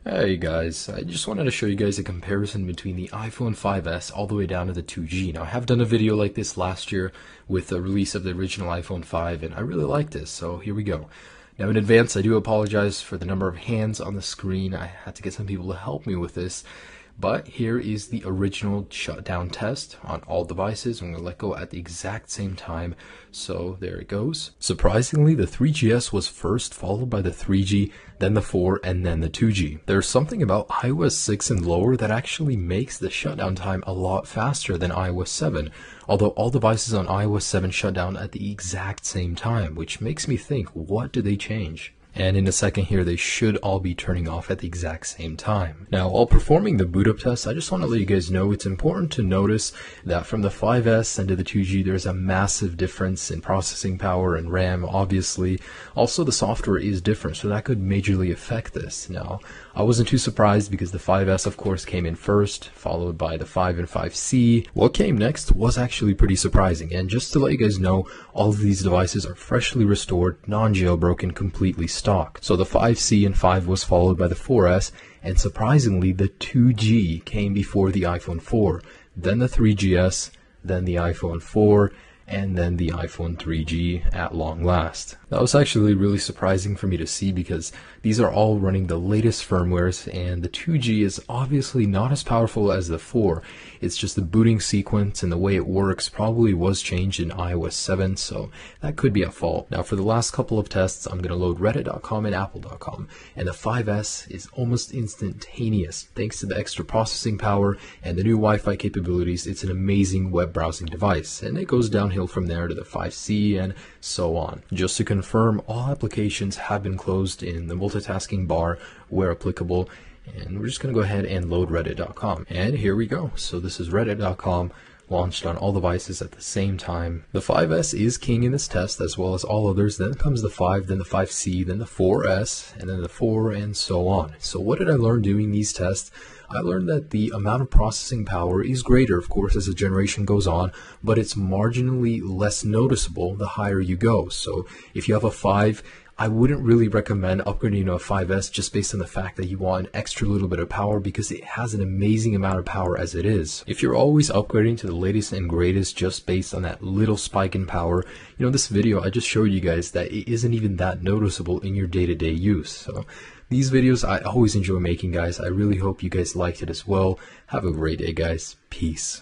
Hey guys, I just wanted to show you guys a comparison between the iPhone 5S all the way down to the 2G. Now I have done a video like this last year with the release of the original iPhone 5 and I really like this, so here we go. Now in advance I do apologize for the number of hands on the screen. I had to get some people to help me with this. But here is the original shutdown test on all devices. I'm going to let go at the exact same time. So there it goes. Surprisingly, the 3GS was first, followed by the 3G, then the 4, and then the 2G. There's something about iOS 6 and lower that actually makes the shutdown time a lot faster than iOS 7. Although all devices on iOS 7 shut down at the exact same time, which makes me think, what did they change? And in a second here, they should all be turning off at the exact same time. Now, while performing the boot up test, I just want to let you guys know it's important to notice that from the 5S and to the 2G, there's a massive difference in processing power and RAM, obviously. Also, the software is different, so that could majorly affect this. Now, I wasn't too surprised because the 5S, of course, came in first, followed by the 5 and 5C. What came next was actually pretty surprising. And just to let you guys know, all of these devices are freshly restored, non-jailbroken, completely stock. So the 5C and 5 was followed by the 4S, and surprisingly the 2G came before the iPhone 4, then the 3GS, then the iPhone 4, and then the iPhone 3G at long last. That was actually really surprising for me to see because these are all running the latest firmwares, and the 2G is obviously not as powerful as the 4. It's just the booting sequence and the way it works probably was changed in iOS 7, so that could be at fault. Now for the last couple of tests, I'm going to load reddit.com and apple.com, and the 5S is almost instantaneous. Thanks to the extra processing power and the new Wi-Fi capabilities, it's an amazing web browsing device, and it goes downhill from there to the 5C and so on. Just to confirm, all applications have been closed in the multitasking bar where applicable, and we're just going to go ahead and load reddit.com. And here we go. So this is reddit.com, launched on all devices at the same time. The 5S is king in this test as well as all others. Then comes the 5, then the 5C, then the 4S, and then the 4, and so on. So what did I learn doing these tests? I learned that the amount of processing power is greater, of course, as the generation goes on, but it's marginally less noticeable the higher you go. So if you have a 5, I wouldn't really recommend upgrading to a 5S just based on the fact that you want an extra little bit of power because it has an amazing amount of power as it is. If you're always upgrading to the latest and greatest just based on that little spike in power, this video I just showed you guys that it isn't even that noticeable in your day-to-day use. So these videos I always enjoy making, guys. I really hope you guys liked it as well. Have a great day, guys. Peace.